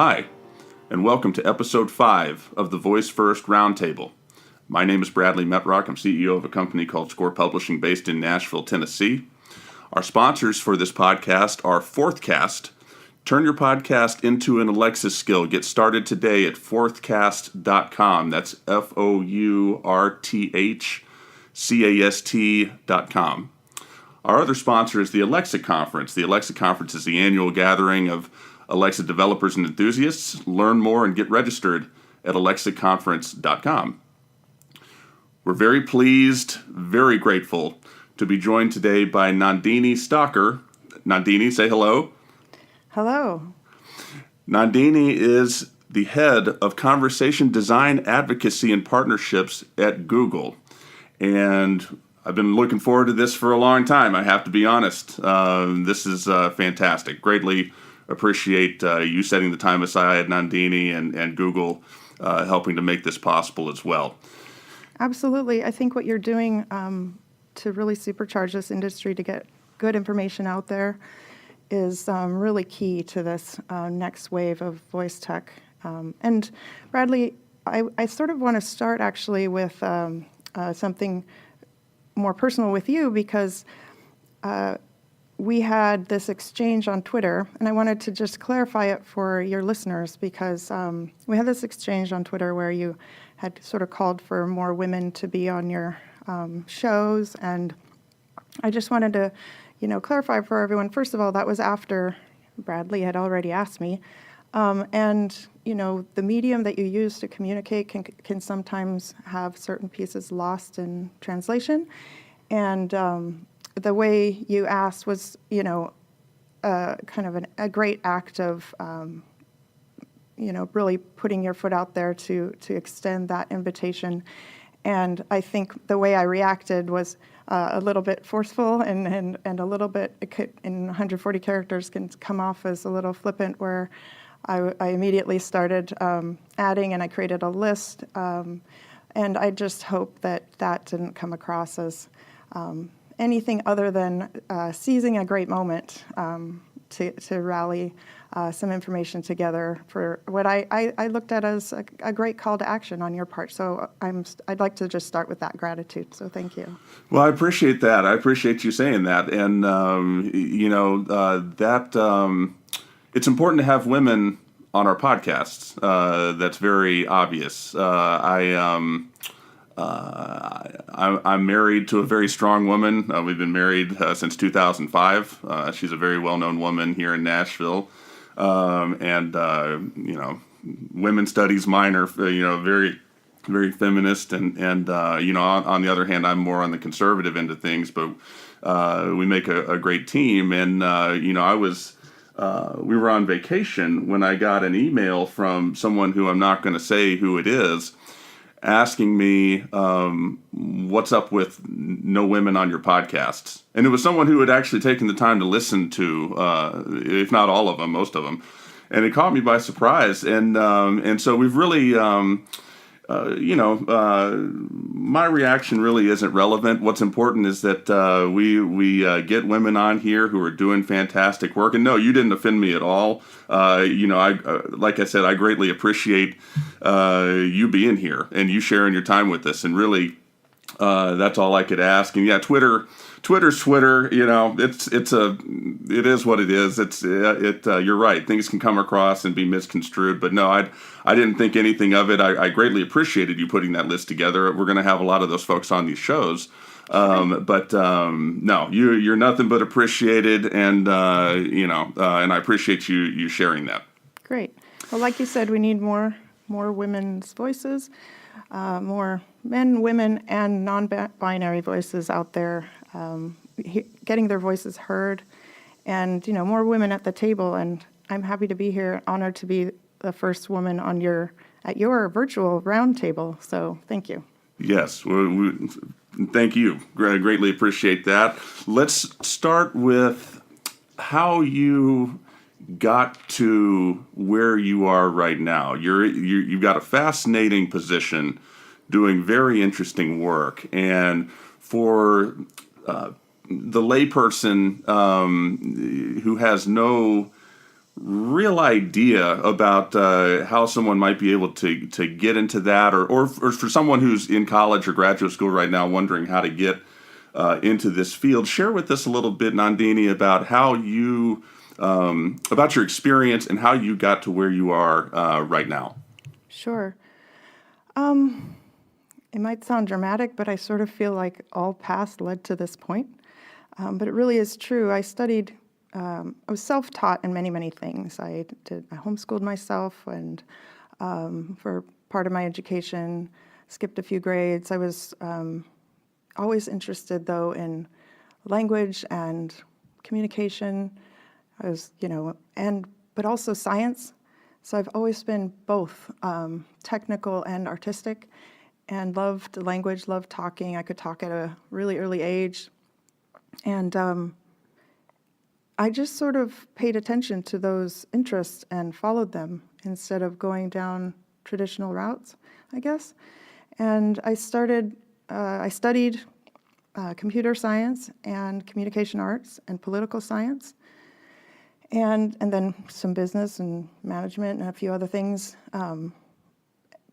Hi, and welcome to episode 5 of the VoiceFirst Roundtable. My name is Bradley Metrock. I'm CEO of a company called Score Publishing based in Nashville, Tennessee. Our sponsors for this podcast are Fourthcast. Turn your podcast into an Alexa skill. Get started today at fourthcast.com. That's fourthcast.com. Our other sponsor is the Alexa Conference. The Alexa Conference is the annual gathering of Alexa developers and enthusiasts. Learn more and get registered at alexaconference.com. We're very pleased, very grateful to be joined today by Nandini Stalker. Nandini, say hello. Hello. Nandini is the head of conversation design advocacy and partnerships at Google. And I've been looking forward to this for a long time, I have to be honest. This is fantastic. Greatly appreciate you setting the time aside, Nandini, and Google helping to make this possible as well. Absolutely. I think what you're doing to really supercharge this industry to get good information out there is really key to this next wave of voice tech. And Bradley, I sort of want to start actually with something more personal with you because we had this exchange on Twitter, and I wanted to just clarify it for your listeners because we had this exchange on Twitter where you had sort of called for more women to be on your shows, and I just wanted to, clarify for everyone. First of all, that was after Bradley had already asked me, and the medium that you use to communicate can sometimes have certain pieces lost in translation, and the way you asked was, kind of a great act of, really putting your foot out there to extend that invitation. And I think the way I reacted was a little bit forceful and a little bit, it could, in 140 characters, can come off as a little flippant, where I immediately started adding, and I created a list. And I just hope that didn't come across as anything other than seizing a great moment to rally some information together for what I looked at as a great call to action on your part. So I'd like to just start with that gratitude. So thank you. Well, I appreciate that. I appreciate you saying that. And, it's important to have women on our podcasts. That's very obvious. I'm married to a very strong woman. We've been married since 2005. She's a very well-known woman here in Nashville. Women's studies minor, very, very feminist. And on the other hand, I'm more on the conservative end of things, but we make a great team. And, we were on vacation when I got an email from someone who I'm not going to say who it is, asking me what's up with no women on your podcasts. And it was someone who had actually taken the time to listen to, if not all of them, most of them. And it caught me by surprise. And so we've really, my reaction really isn't relevant. What's important is that we get women on here who are doing fantastic work. And no, you didn't offend me at all. Like I said, I greatly appreciate you being here and you sharing your time with us. And really, that's all I could ask. And yeah, Twitter's Twitter. It is what it is. You're right. Things can come across and be misconstrued. But no, I didn't think anything of it. I greatly appreciated you putting that list together. We're going to have a lot of those folks on these shows. No, you're nothing but appreciated, and and I appreciate you sharing that. Great. Well, like you said, we need more women's voices, more men, women, and non-binary voices out there, getting their voices heard, and more women at the table. And I'm happy to be here, honored to be the first woman at your virtual roundtable. So thank you. Yes, thank you. Greatly appreciate that. Let's start with how you got to where you are right now. You've got a fascinating position, doing very interesting work, and for the layperson who has no real idea about how someone might be able to get into that, or for someone who's in college or graduate school right now wondering how to get into this field, share with us a little bit, Nandini, about how you about your experience and how you got to where you are right now. Sure. It might sound dramatic, but I sort of feel like all paths led to this point. But it really is true. I was self-taught in many, many things. I homeschooled myself, and for part of my education, skipped a few grades. I was always interested, though, in language and communication. I was, but also science. So I've always been both technical and artistic, and loved language, loved talking. I could talk at a really early age. And I just sort of paid attention to those interests and followed them instead of going down traditional routes, I guess. And I studied computer science and communication arts and political science, and then some business and management and a few other things.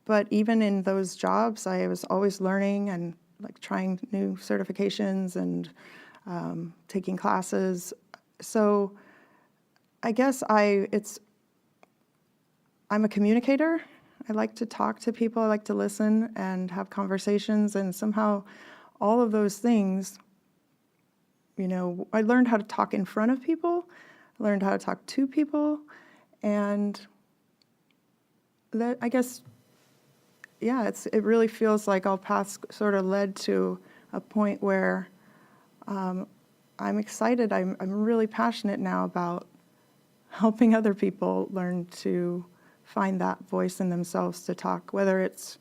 But even in those jobs, I was always learning and like trying new certifications and taking classes. So I guess I'm a communicator. I like to talk to people. I like to listen and have conversations. And somehow all of those things, I learned how to talk in front of people. I learned how to talk to people. And that, I guess, yeah, it really feels like all paths sort of led to a point where I'm excited. I'm really passionate now about helping other people learn to find that voice in themselves to talk, whether it's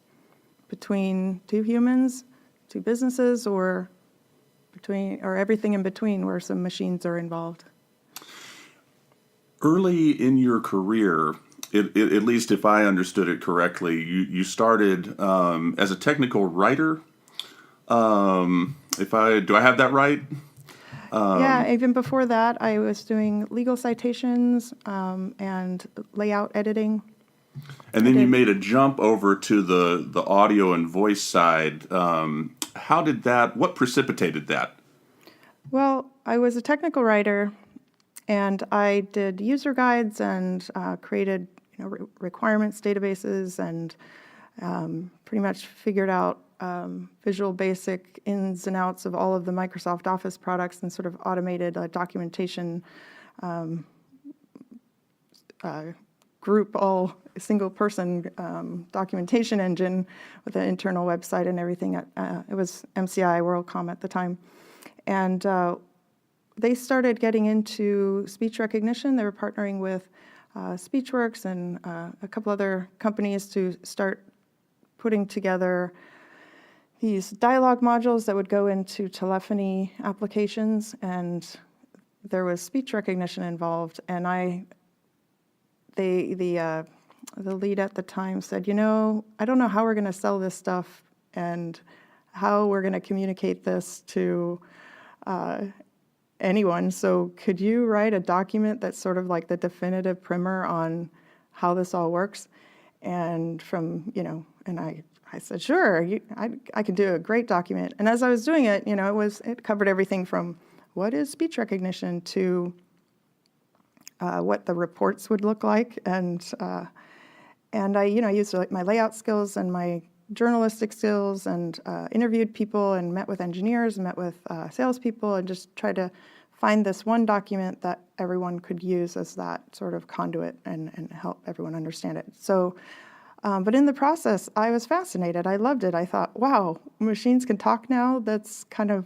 between two humans, two businesses, or everything in between where some machines are involved. Early in your career, at least if I understood it correctly, you started as a technical writer. Do I have that right? Yeah, even before that, I was doing legal citations and layout editing. And then you made a jump over to the audio and voice side. What precipitated that? Well, I was a technical writer, and I did user guides and created requirements databases, and pretty much figured out Visual Basic ins and outs of all of the Microsoft Office products, and sort of automated a documentation group, all single person documentation engine with an internal website and everything. It was MCI WorldCom at the time. And they started getting into speech recognition. They were partnering with SpeechWorks and a couple other companies to start putting together these dialogue modules that would go into telephony applications, and there was speech recognition involved. And the lead at the time said, I don't know how we're going to sell this stuff and how we're going to communicate this to anyone. So could you write a document that's sort of like the definitive primer on how this all works? And and I said, sure, I can do a great document. And as I was doing it, it covered everything from what is speech recognition to what the reports would look like. And I used my layout skills and my journalistic skills, and interviewed people and met with engineers and met with salespeople, and just tried to find this one document that everyone could use as that sort of conduit and help everyone understand it. So, but in the process, I was fascinated. I loved it. I thought, wow, machines can talk now? That's kind of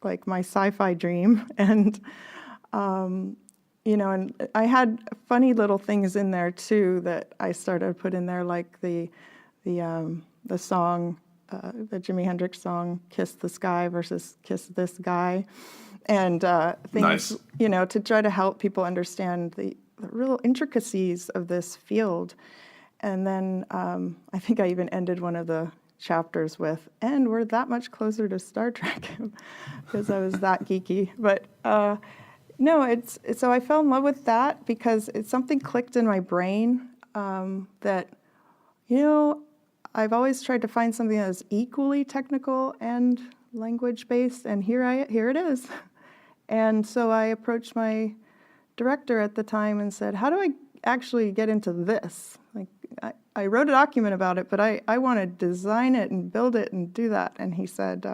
like my sci-fi dream. And, and I had funny little things in there too that I started to put in there, like the song, the Jimi Hendrix song, "Kiss the Sky" versus "Kiss This Guy," and things, nice. To try to help people understand the real intricacies of this field. And then I think I even ended one of the chapters with, "And we're that much closer to Star Trek," because I was that geeky. But No, so I fell in love with that because something clicked in my brain that, you know, I've always tried to find something that is equally technical and language-based, and here it is. And so I approached my director at the time and said, how do I actually get into this? Like, I wrote a document about it, but I want to design it and build it and do that. And he said,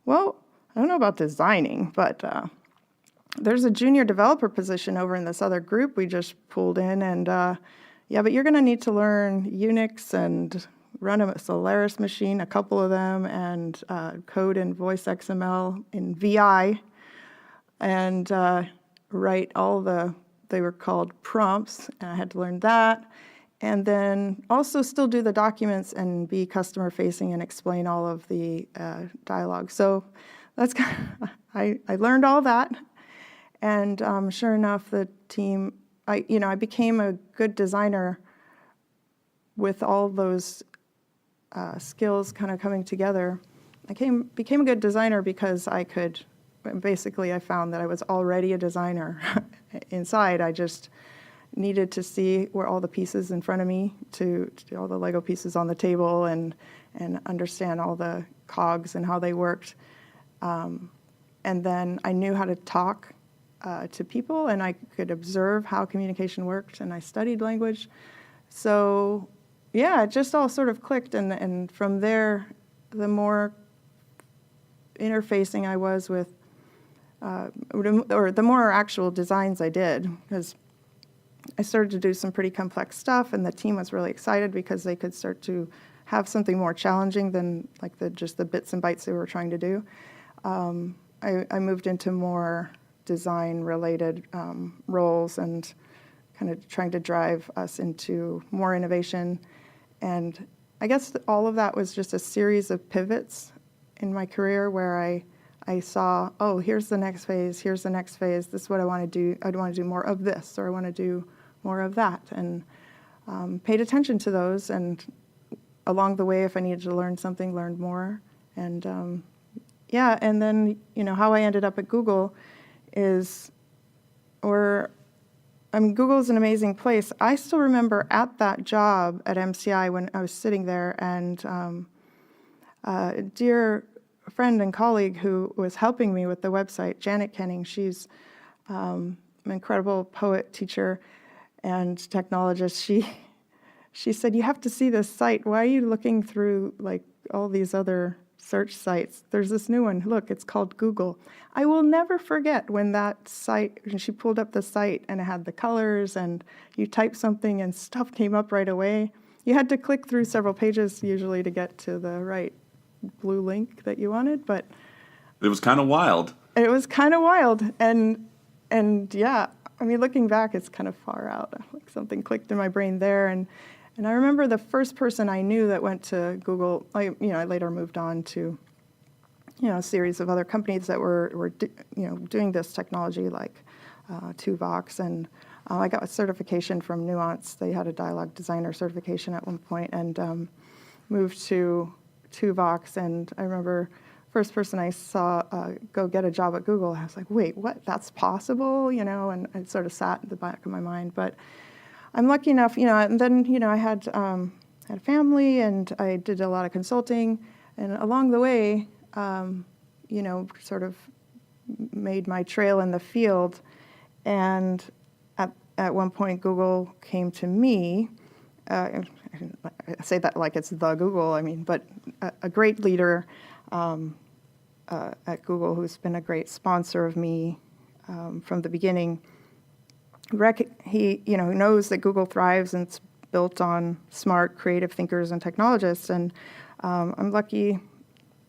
well, I don't know about designing, but there's a junior developer position over in this other group we just pulled in, and yeah, but you're going to need to learn Unix and run a Solaris machine, a couple of them, and code in VoiceXML in VI, and write they were called prompts, and I had to learn that. And then also still do the documents and be customer facing and explain all of the dialogue. So that's I learned all that. And sure enough, the team, I became a good designer with all those skills kind of coming together. I became a good designer because I found that I was already a designer inside. I just needed to see where all the pieces in front of me, to all the Lego pieces on the table, and understand all the cogs and how they worked. And then I knew how to talk to people, and I could observe how communication worked, and I studied language. So yeah, it just all sort of clicked, and from there, the more interfacing I was with, or the more actual designs I did, because I started to do some pretty complex stuff, and the team was really excited because they could start to have something more challenging than like just the bits and bytes they were trying to do. I moved into more design-related roles and kind of trying to drive us into more innovation. And I guess all of that was just a series of pivots in my career where I saw, oh, here's the next phase, this is what I want to do. I want to do more of this, or I want to do more of that, and paid attention to those, and along the way, if I needed to learn something, learned more. And yeah, and then, how I ended up at Google is, Google's an amazing place. I still remember at that job at MCI when I was sitting there, and a dear friend and colleague who was helping me with the website, Janet Kenning, she's an incredible poet, teacher, and technologist. She said, you have to see this site. Why are you looking through like all these other search sites? There's this new one. Look, it's called Google. I will never forget when that site, and she pulled up the site and it had the colors, and you type something and stuff came up right away. You had to click through several pages usually to get to the right blue link that you wanted, but it was kind of wild. It was kind of wild, and yeah, looking back, it's kind of far out. Like something clicked in my brain there, and I remember the first person I knew that went to Google. I later moved on to, a series of other companies that were doing this technology, like Tuvox, and I got a certification from Nuance. They had a dialogue designer certification at one point, and moved to Tuvox. And I remember first person I saw go get a job at Google, I was like, wait, what? That's possible? And it sort of sat in the back of my mind. But I'm lucky enough, and then, I had a family, and I did a lot of consulting, and along the way, sort of made my trail in the field. And at one point, Google came to me. I say that like it's the Google, but a great leader at Google who's been a great sponsor of me from the beginning. He knows that Google thrives and it's built on smart, creative thinkers and technologists, and I'm lucky,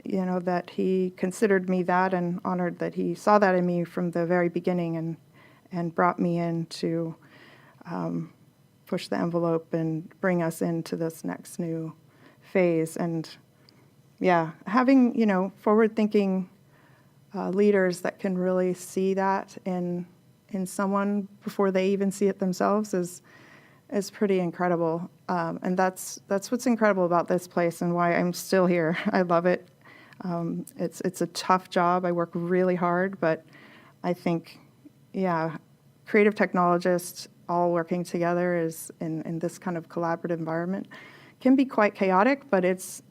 that he considered me that, and honored that he saw that in me from the very beginning, and brought me in to push the envelope and bring us into this next new phase. And yeah, having forward-thinking leaders that can really see that in someone before they even see it themselves is pretty incredible. And that's what's incredible about this place and why I'm still here. I love it. It's a tough job. I work really hard, but I think yeah, creative technologists all working together is in this kind of collaborative environment can be quite chaotic, but it's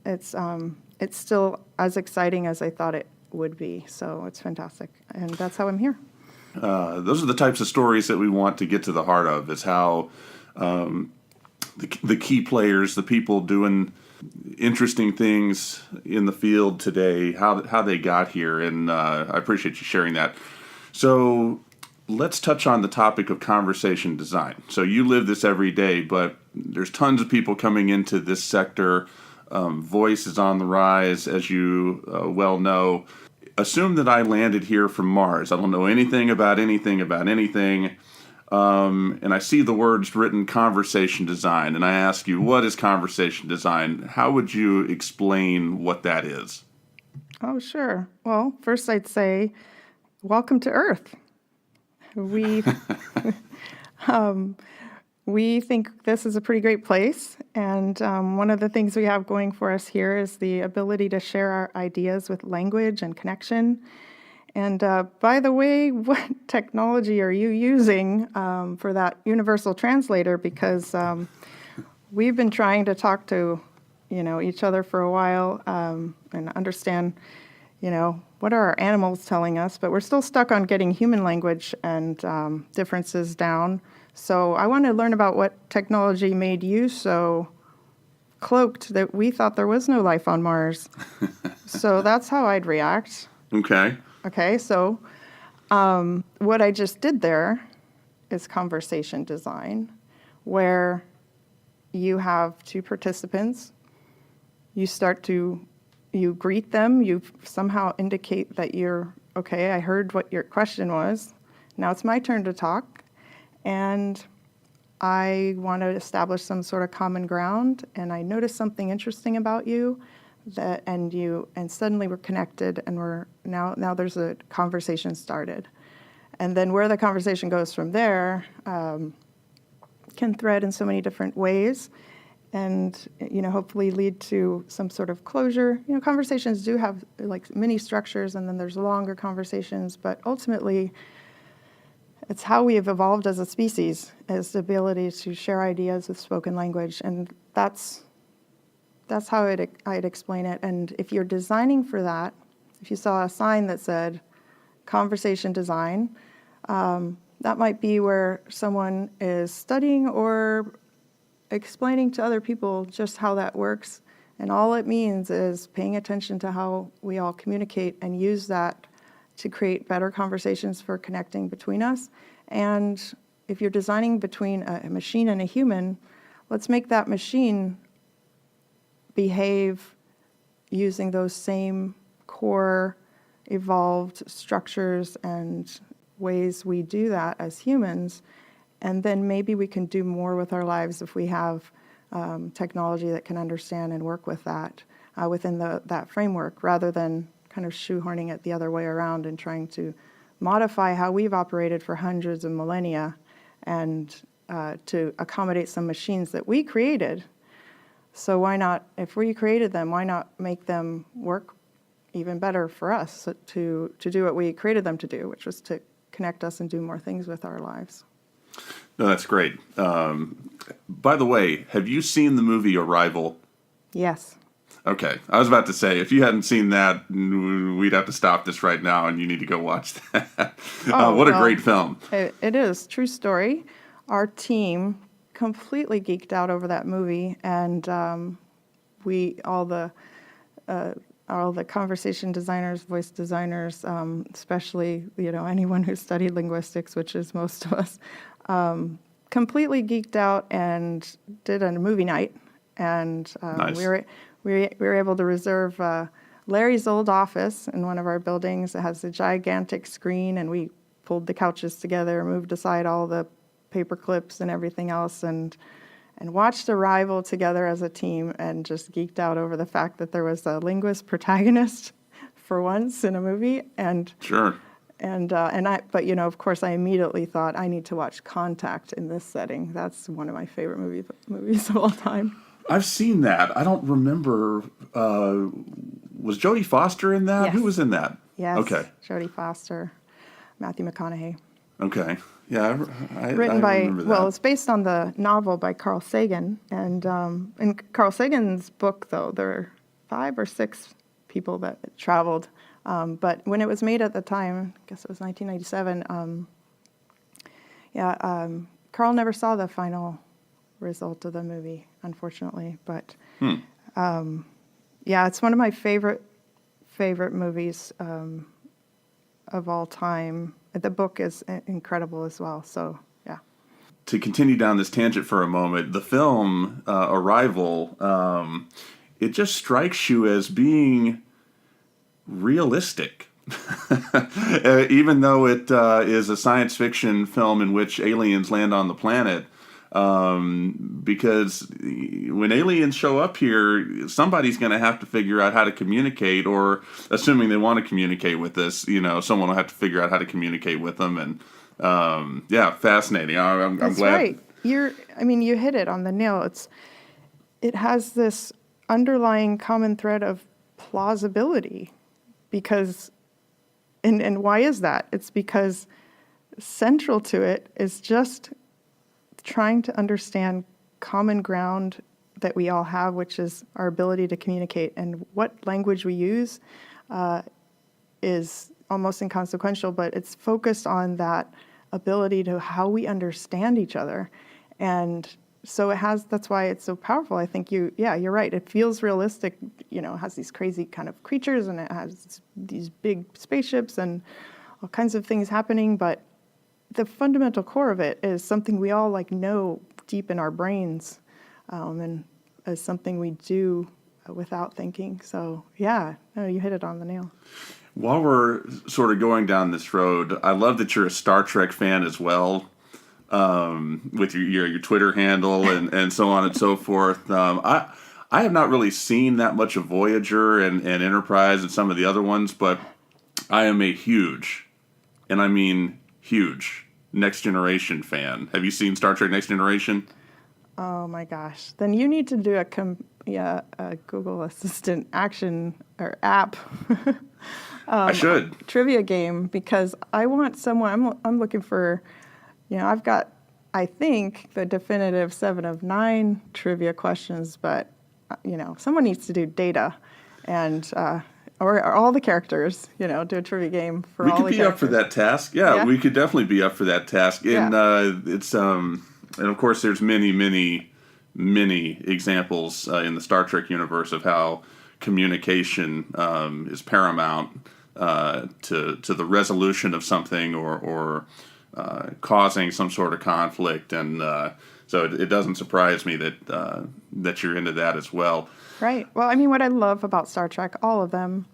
still as exciting as I thought it would be. So it's fantastic, and that's how I'm here. Those are the types of stories that we want to get to the heart of. Is how the key players, the people doing interesting things in the field today, how they got here, and I appreciate you sharing that. So let's touch on the topic of conversation design. So you live this every day, but there's tons of people coming into this sector. Voice is on the rise, as you well know. Assume that I landed here from Mars. I don't know anything about anything, and I see the words written conversation design, and I ask you, what is conversation design? How would you explain what that is? Oh, sure. Well, first I'd say, welcome to Earth. We we think this is a pretty great place, and one of the things we have going for us here is the ability to share our ideas with language and connection. And by the way, what technology are you using for that universal translator? Because we've been trying to talk to, each other for a while and understand, what are our animals telling us? But we're still stuck on getting human language and differences down. So I want to learn about what technology made you so cloaked that we thought there was no life on Mars. So that's how I'd react. Okay, so what I just did there is conversation design, where you have two participants. You greet them, you somehow indicate that you're, okay, I heard what your question was. Now it's my turn to talk, and I want to establish some sort of common ground, and I noticed something interesting about you. And suddenly we're connected, and we're now there's a conversation started, and then where the conversation goes from there can thread in so many different ways, and hopefully lead to some sort of closure. Conversations do have like mini structures, and then there's longer conversations, but ultimately it's how we have evolved as a species, is the ability to share ideas with spoken language, and that's how I'd explain it. And if you're designing for that, if you saw a sign that said conversation design, that might be where someone is studying or explaining to other people just how that works. And all it means is paying attention to how we all communicate and use that to create better conversations for connecting between us. And if you're designing between a machine and a human, let's make that machine behave using those same core evolved structures and ways we do that as humans, and then maybe we can do more with our lives if we have technology that can understand and work with that within that framework, rather than kind of shoehorning it the other way around and trying to modify how we've operated for hundreds of millennia and to accommodate some machines that we created. So why not, if we created them, why not make them work even better for us to do what we created them to do, which was to connect us and do more things with our lives. No, that's great. By the way, have you seen the movie Arrival? Yes. Okay. I was about to say, if you hadn't seen that, we'd have to stop this right now, and you need to go watch that. What a great film. It is. True story. Our team completely geeked out over that movie, and all the conversation designers, voice designers, especially anyone who studied linguistics, which is most of us, completely geeked out and did a movie night, and nice. we were able to reserve Larry's old office in one of our buildings. It has a gigantic screen, and we pulled the couches together, moved aside all the paper clips and everything else, and watched Arrival together as a team, and just geeked out over the fact that there was a linguist protagonist for once in a movie. And sure. But of course, I immediately thought I need to watch Contact in this setting. That's one of my favorite movies of all time. I've seen that. I don't remember. Was Jodie Foster in that? Yes. Who was in that? Yes. Okay. Jodie Foster, Matthew McConaughey. Okay. Yeah, Written I by, remember well, that. it's based on the novel by Carl Sagan. And in Carl Sagan's book, though, there are 5 or 6 people that traveled. But when it was made at the time, I guess it was 1997, Carl never saw the final result of the movie, unfortunately. But yeah, it's one of my favorite movies of all time. The book is incredible as well. So yeah. To continue down this tangent for a moment, the film Arrival, it just strikes you as being realistic. Even though it is a science fiction film in which aliens land on the planet, because when aliens show up here, somebody's going to have to figure out how to communicate, or assuming they want to communicate with us, someone will have to figure out how to communicate with them. And yeah, fascinating. I'm That's glad. right. You hit it on the nail. It has this underlying common thread of plausibility, because, and why is that? It's because central to it is just trying to understand common ground that we all have, which is our ability to communicate. And what language we use is almost inconsequential, but it's focused on that ability to how we understand each other. And so that's why it's so powerful. I think you're right. It feels realistic, it has these crazy kind of creatures, and it has these big spaceships and all kinds of things happening, but the fundamental core of it is something we all know deep in our brains, and as something we do without thinking. So yeah, no, you hit it on the nail. While we're sort of going down this road, I love that you're a Star Trek fan as well, with your Twitter handle and so on and so forth. I have not really seen that much of Voyager and Enterprise and some of the other ones, but I am a huge, and I mean huge, Next Generation fan. Have you seen Star Trek Next Generation? Oh my gosh! Then you need to do a Google Assistant action or app. I should. Trivia game, because I want someone. I'm looking for, I've got, I think, the definitive 7 of 9 trivia questions, but someone needs to do data, and or all the characters. Do a trivia game for We all could the be characters. up for that task. Yeah, we could definitely be up for that task. And it's and of course there's many examples in the Star Trek universe of how communication is paramount to the resolution of something, or causing some sort of conflict, and so it doesn't surprise me that you're into that as well. Right. Well, I mean, what I love about Star Trek, all of them,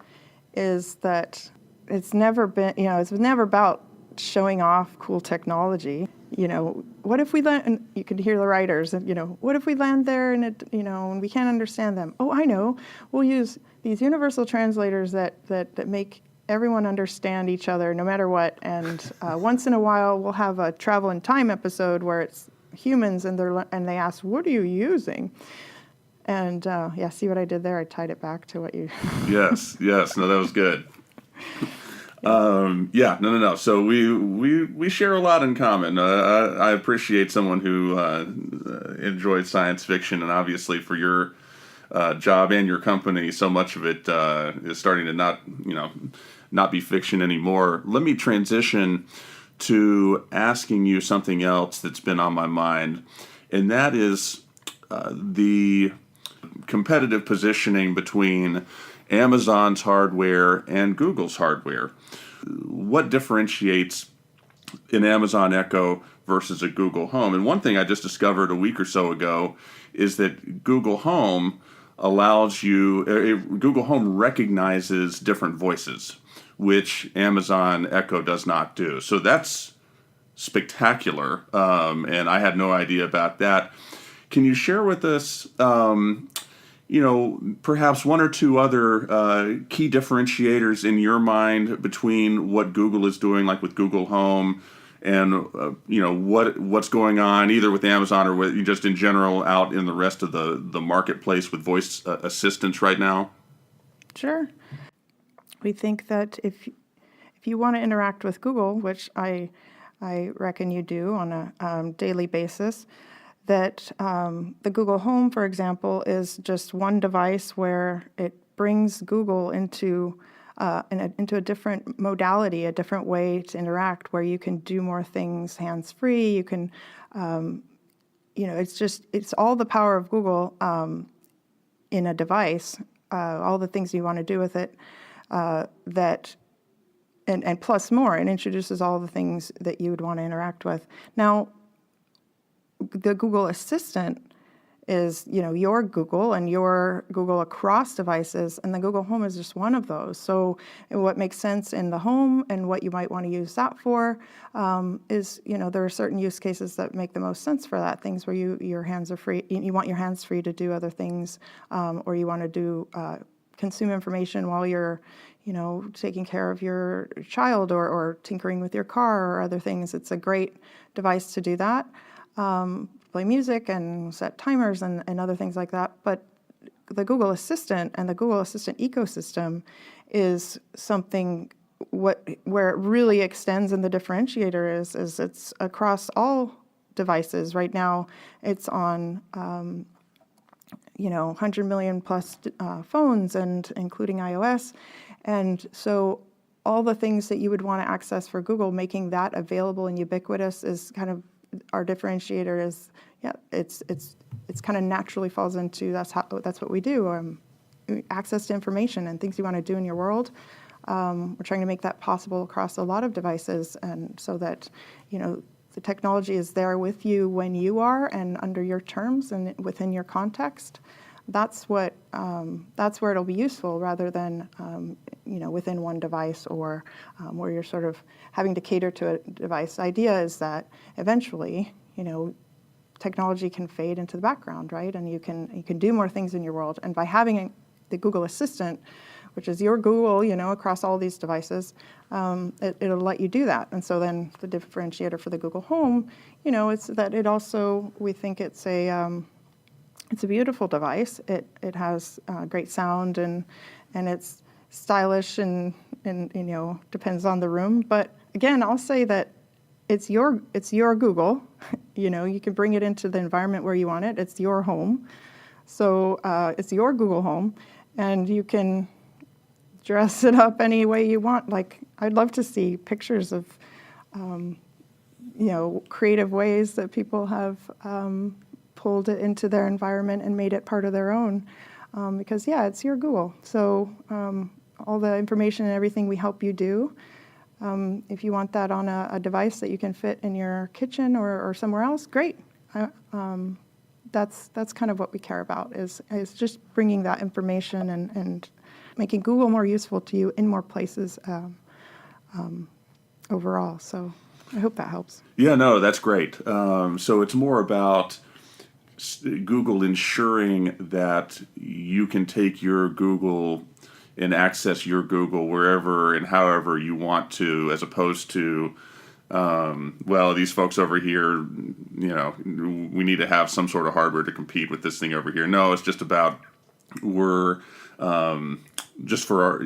is that it's never been, it's never about showing off cool technology. What if we land, and you could hear the writers, and, what if we land there and and we can't understand them? Oh, I know. We'll use these universal translators that make everyone understand each other no matter what. And once in a while, we'll have a travel in time episode where it's humans and they ask, "What are you using?" And see what I did there? I tied it back to what you... Yes. No, that was good. No. So we share a lot in common. I appreciate someone who enjoys science fiction, and obviously for your job and your company, so much of it is starting to not be fiction anymore. Let me transition to asking you something else that's been on my mind, and that is the competitive positioning between Amazon's hardware and Google's hardware. What differentiates an Amazon Echo versus a Google Home? And one thing I just discovered a week or so ago is that Google Home Google Home recognizes different voices, which Amazon Echo does not do. So that's spectacular, and I had no idea about that. Can you share with us, perhaps one or two other key differentiators in your mind between what Google is doing, like with Google Home, and what's going on either with Amazon or just in general out in the rest of the marketplace with voice assistants right now? Sure. We think that if you want to interact with Google, which I I reckon you do on a daily basis, that the Google Home, for example, is just one device where it brings Google into into a different modality, a different way to interact, where you can do more things hands-free. You can, it's all the power of Google in a device, all the things you want to do with it, and plus more. It introduces all the things that you would want to interact with. Now, the Google Assistant is, your Google and your Google across devices, and the Google Home is just one of those. So what makes sense in the home and what you might want to use that for is, there are certain use cases that make the most sense for that. Things where your hands are free, you want your hands free to do other things, or you want to do consume information while you're, taking care of your child or tinkering with your car or other things. It's a great device to do that. Play music and set timers and other things like that. But the Google Assistant and the Google Assistant ecosystem is something where it really extends, and the differentiator is it's across all devices. Right now, it's on 100 million plus phones, and including iOS. And so all the things that you would want to access for Google, making that available and ubiquitous is kind of our differentiator. Is it's kind of naturally falls into that's what we do. Access to information and things you want to do in your world. We're trying to make that possible across a lot of devices, and so that the technology is there with you when you are and under your terms and within your context. That's where it'll be useful, rather than within one device, or where you're sort of having to cater to a device. The idea is that eventually, technology can fade into the background, right? And you can do more things in your world. And by having the Google Assistant, which is your Google, across all these devices, it'll let you do that. And so then the differentiator for the Google Home, it's that it also, we think it's a beautiful device. It has great sound, and it's stylish, and depends on the room. But again, I'll say that it's your Google. You can bring it into the environment where you want it. It's your home. So it's your Google Home, and you can dress it up any way you want. Like, I'd love to see pictures of, creative ways that people have pulled it into their environment and made it part of their own. Because, it's your Google. So all the information and everything we help you do, if you want that on a device that you can fit in your kitchen or somewhere else, great. That's kind of what we care about, is just bringing that information and making Google more useful to you in more places overall. So I hope that helps. Yeah, no, that's great. So it's more about Google ensuring that you can take your Google and access your Google wherever and however you want to, as opposed to, these folks over here, we need to have some sort of hardware to compete with this thing over here. No, it's just about just for our,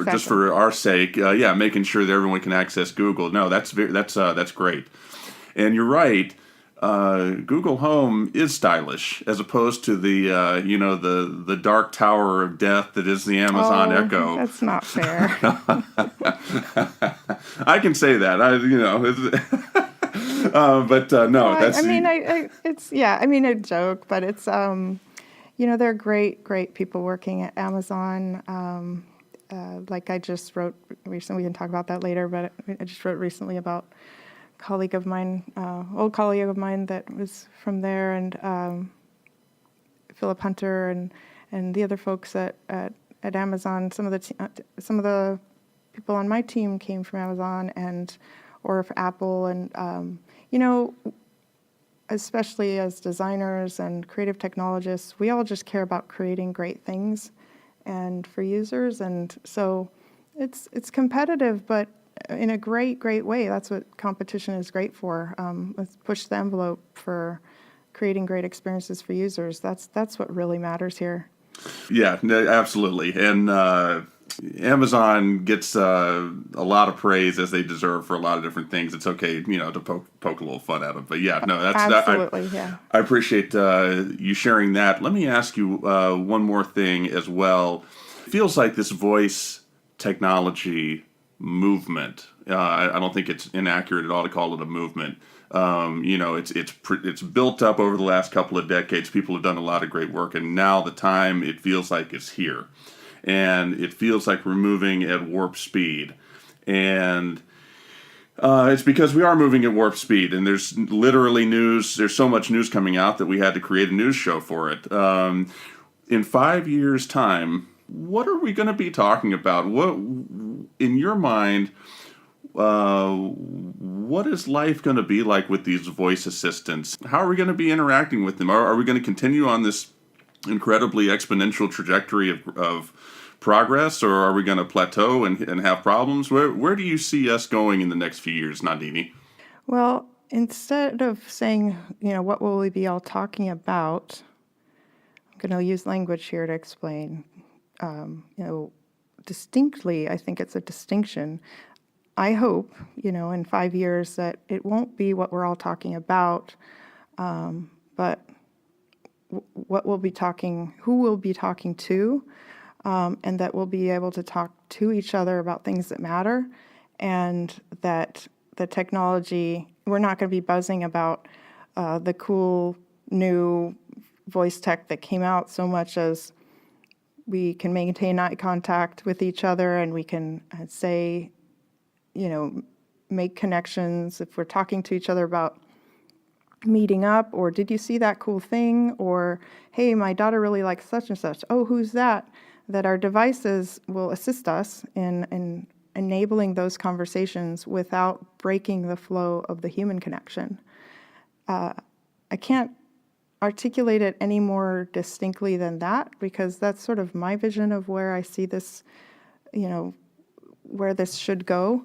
just for our sake, making sure that everyone can access Google. No, that's great, and you're right. Google Home is stylish, as opposed to the the dark tower of death that is the Amazon Echo. That's not fair. I can say that. But no, that's. A joke, but it's they're great people working at Amazon. Like I just wrote recently, we can talk about that later, but I just wrote recently about old colleague of mine that was from there, and Philip Hunter and the other folks at Amazon. Some of the people on my team came from Amazon or for Apple, and especially as designers and creative technologists, we all just care about creating great things and for users, and so it's competitive, but in a great way. That's what competition is great for. Let's push the envelope for creating great experiences for users. That's what really matters here. Yeah, absolutely. And Amazon gets a lot of praise as they deserve for a lot of different things. It's okay, to poke a little fun at them. But yeah, no, that's that. Absolutely, yeah. I appreciate you sharing that. Let me ask you one more thing as well. It feels like this voice technology movement. I don't think it's inaccurate at all to call it a movement. It's built up over the last couple of decades. People have done a lot of great work, and now the time it feels like is here, and it feels like we're moving at warp speed, and it's because we are moving at warp speed, and there's literally news. There's so much news coming out that we had to create a news show for it. In 5 years' time, what are we going to be talking about? What, in your mind, what is life going to be like with these voice assistants? How are we going to be interacting with them? Are we going to continue on this incredibly exponential trajectory of progress, or are we going to plateau and have problems? Where do you see us going in the next few years, Nandini? Well, instead of saying, what will we be all talking about, I'm going to use language here to explain. Distinctly, I think it's a distinction. I hope, in 5 years that it won't be what we're all talking about, but what we'll be talking, who we'll be talking to, and that we'll be able to talk to each other about things that matter, and that the technology, we're not going to be buzzing about the cool new voice tech that came out so much as we can maintain eye contact with each other, and we can say, make connections if we're talking to each other about meeting up, or did you see that cool thing, or hey, my daughter really likes such and such. Oh, who's that? That our devices will assist us in enabling those conversations without breaking the flow of the human connection. I can't articulate it any more distinctly than that, because that's sort of my vision of where I see this, where this should go.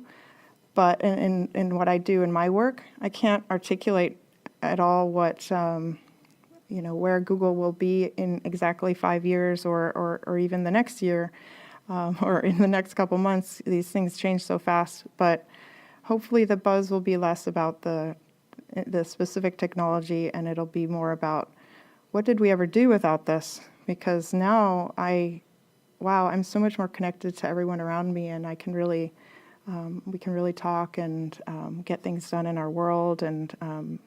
But in what I do in my work, I can't articulate at all what, where Google will be in exactly 5 years or even the next year, or in the next couple months. These things change so fast. But hopefully the buzz will be less about the specific technology, and it'll be more about what did we ever do without this? Because now I'm so much more connected to everyone around me, and I can really, we can really talk and get things done in our world, and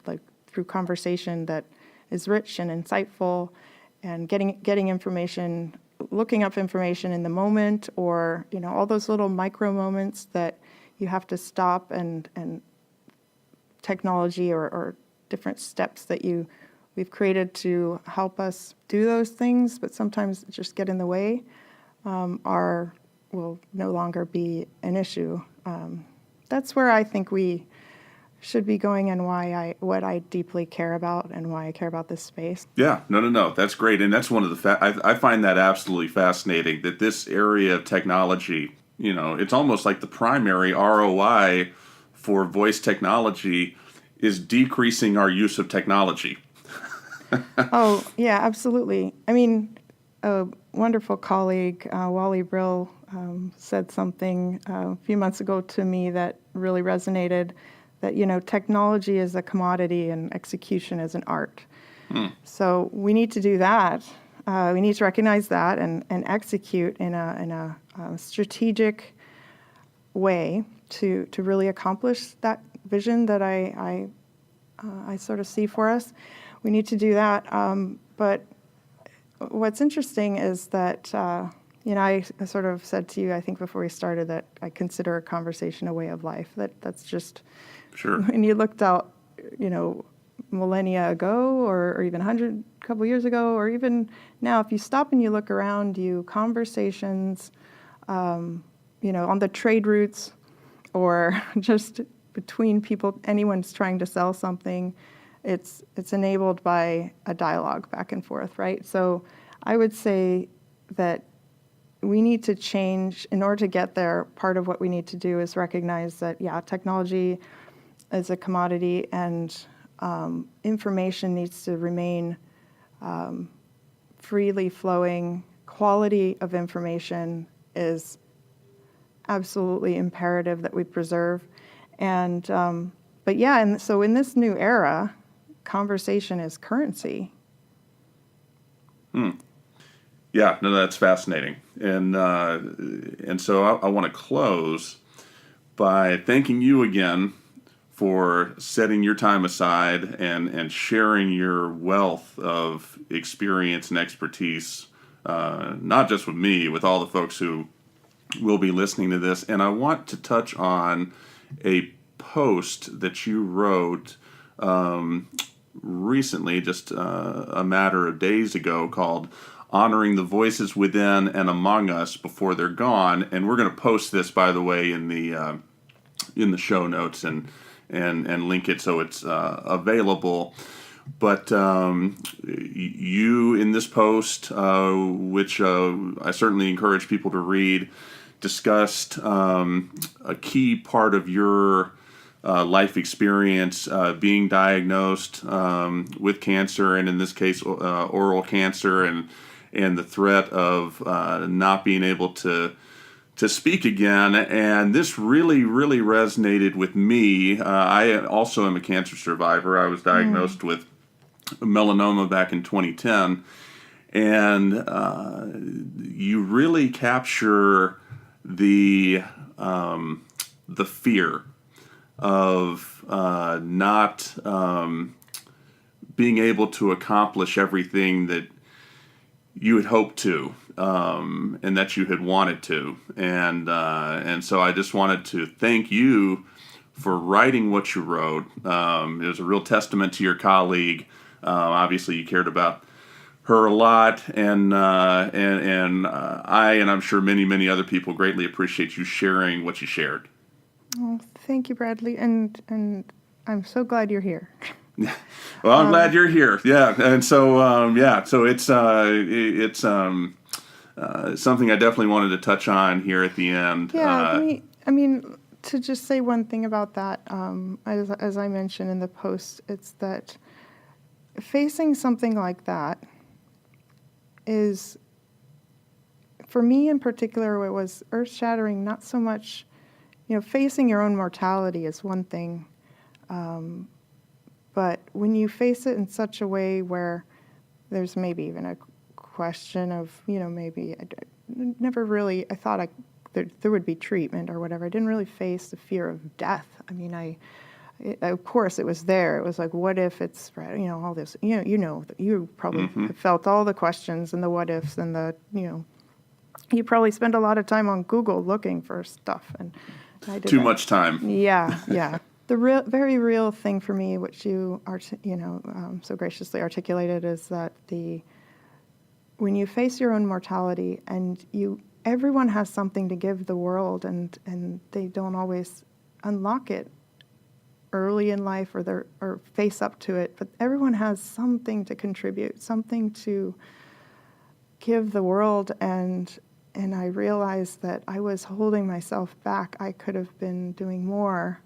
like through conversation that is rich and insightful, and getting information, looking up information in the moment, or all those little micro moments that you have to stop, and technology or different steps that we've created to help us do those things, but sometimes just get in the way, will no longer be an issue. That's where I think we should be going, and what I deeply care about, and why I care about this space. Yeah, no, that's great, and that's one of the I find that absolutely fascinating, that this area of technology, it's almost like the primary ROI for voice technology is decreasing our use of technology. Oh, yeah, absolutely. I mean, a wonderful colleague, Wally Brill, said something a few months ago to me that really resonated, that, technology is a commodity and execution is an art. So we need to do that. We need to recognize that and execute in a strategic way to really accomplish that vision that I sort of see for us. We need to do that. But what's interesting is that, I sort of said to you, I think before we started, that I consider a conversation a way of life. That's just, sure. When you looked out, millennia ago, or even a couple years ago, or even now, if you stop and you look around you, conversations, on the trade routes, or just between people, anyone's trying to sell something, it's enabled by a dialogue back and forth, right? So I would say that we need to change. In order to get there, part of what we need to do is recognize that, technology is a commodity, and information needs to remain freely flowing, quality of information is absolutely imperative that we preserve. And, but yeah, and so in this new era, conversation is currency. Yeah, no, that's fascinating. And so I want to close by thanking you again for setting your time aside and sharing your wealth of experience and expertise, not just with me, with all the folks who will be listening to this. And I want to touch on a post that you wrote recently, just a matter of days ago, called Honoring the Voices Within and Among Us Before They're Gone. And we're going to post this, by the way, in the show notes and link it so it's available. But you, in this post, which I certainly encourage people to read, discussed a key part of your life experience, being diagnosed with cancer, and in this case, oral cancer, and the threat of not being able to speak again. And this really, really resonated with me. I also am a cancer survivor. I was diagnosed with melanoma back in 2010. And you really capture the fear of not being able to accomplish everything that you had hoped to, and that you had wanted to. And so I just wanted to thank you for writing what you wrote. It was a real testament to your colleague. Obviously, you cared about her a lot, and I, and I'm sure many, many other people greatly appreciate you sharing what you shared. Oh, thank you, Bradley, and I'm so glad you're here. Well, I'm glad you're here. Yeah, and so so it's something I definitely wanted to touch on here at the end. Yeah, I mean, to just say one thing about that, as I mentioned in the post, it's that facing something like that is, for me in particular, it was earth-shattering. Not so much, facing your own mortality is one thing. But when you face it in such a way where there's maybe even a question of, maybe I thought there would be treatment or whatever. I didn't really face the fear of death. I mean, of course it was there. It was like, what if it's, all this, you probably have felt all the questions and the what ifs and you probably spend a lot of time on Google looking for stuff. And I did Too much time. Yeah. The very real thing for me, which you so graciously articulated, is that when you face your own mortality, and everyone has something to give the world, and they don't always unlock it early in life or face up to it, but everyone has something to contribute, something to give the world, and I realized that I was holding myself back. I could have been doing more.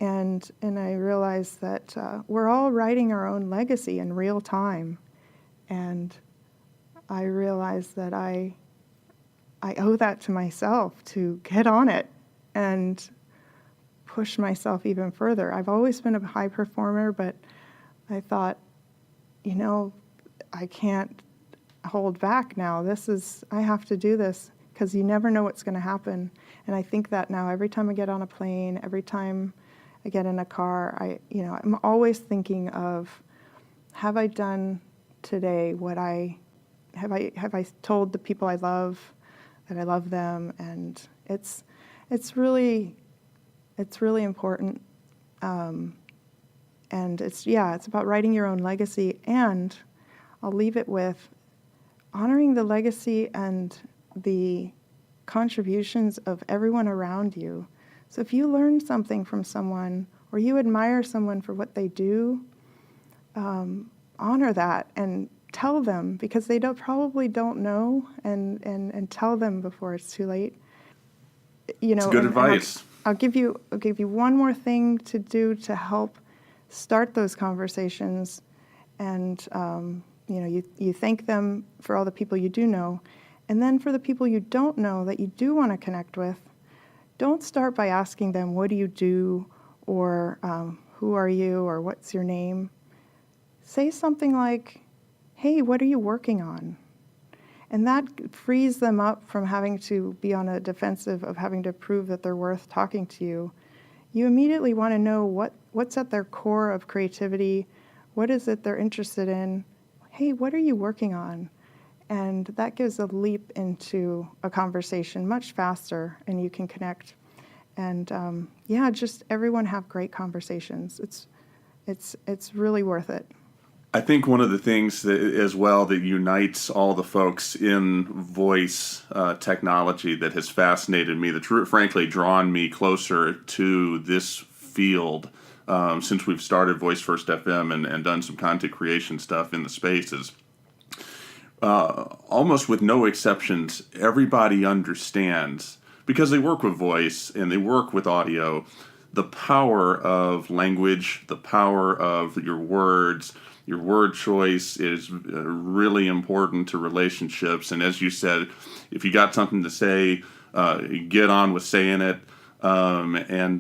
And I realized that we're all writing our own legacy in real time. And I realized that I owe that to myself, to get on it and push myself even further. I've always been a high performer, but I thought, I can't hold back now. I have to do this, because you never know what's going to happen. And I think that now every time I get on a plane, every time I get in a car, I'm always thinking of, have I done today what have I told the people I love that I love them? And it's really important. And it's about writing your own legacy. And I'll leave it with honoring the legacy and the contributions of everyone around you. So if you learn something from someone, or you admire someone for what they do, honor that and tell them, because they probably don't know, and tell them before it's too late. It's good advice. I'll give you one more thing to do to help start those conversations, and you thank them for all the people you do know, And then for the people you don't know that you do want to connect with, don't start by asking them, what do you do, or who are you, or what's your name? Say something like, hey, what are you working on? And that frees them up from having to be on a defensive of having to prove that they're worth talking to you. You immediately want to know what's at their core of creativity, what is it they're interested in. Hey, what are you working on? And that gives a leap into a conversation much faster, and you can connect. And just everyone have great conversations. It's really worth it. I think one of the things that, as well, that unites all the folks in voice technology that has fascinated me, that's frankly drawn me closer to this field since we've started VoiceFirst FM and done some content creation stuff in the spaces. Almost with no exceptions, everybody understands, because they work with voice and they work with audio, the power of language, the power of your words. Your word choice is really important to relationships. And as you said, if you got something to say, get on with saying it. And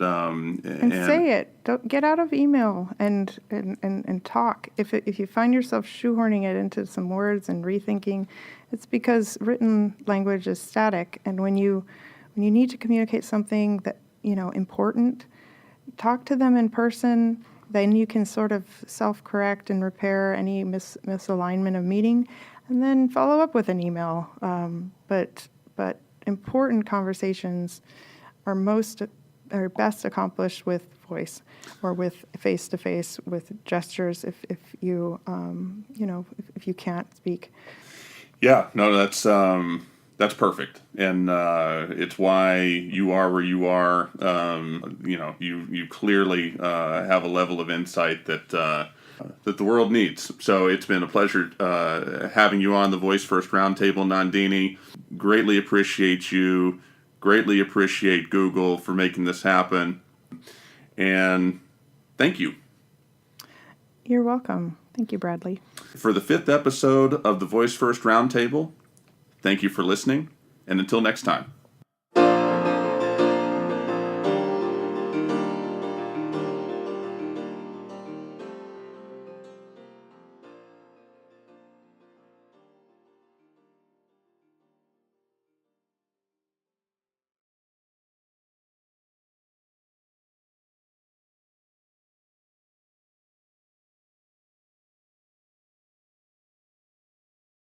say it. Don't get out of email and talk. If you find yourself shoehorning it into some words and rethinking, it's because written language is static. And when you need to communicate something that important, talk to them in person. Then you can sort of self-correct and repair any misalignment of meaning, and then follow up with an email. But important conversations are best accomplished with voice or with face-to-face, with gestures. If you if you can't speak. Yeah, no, that's perfect, and it's why you are where you are. You clearly have a level of insight that the world needs. So it's been a pleasure having you on the VoiceFirst Roundtable, Nandini. Greatly appreciate you. Greatly appreciate Google for making this happen. And thank you. You're welcome. Thank you, Bradley. For the 5th episode of the VoiceFirst Roundtable, thank you for listening, and until next time.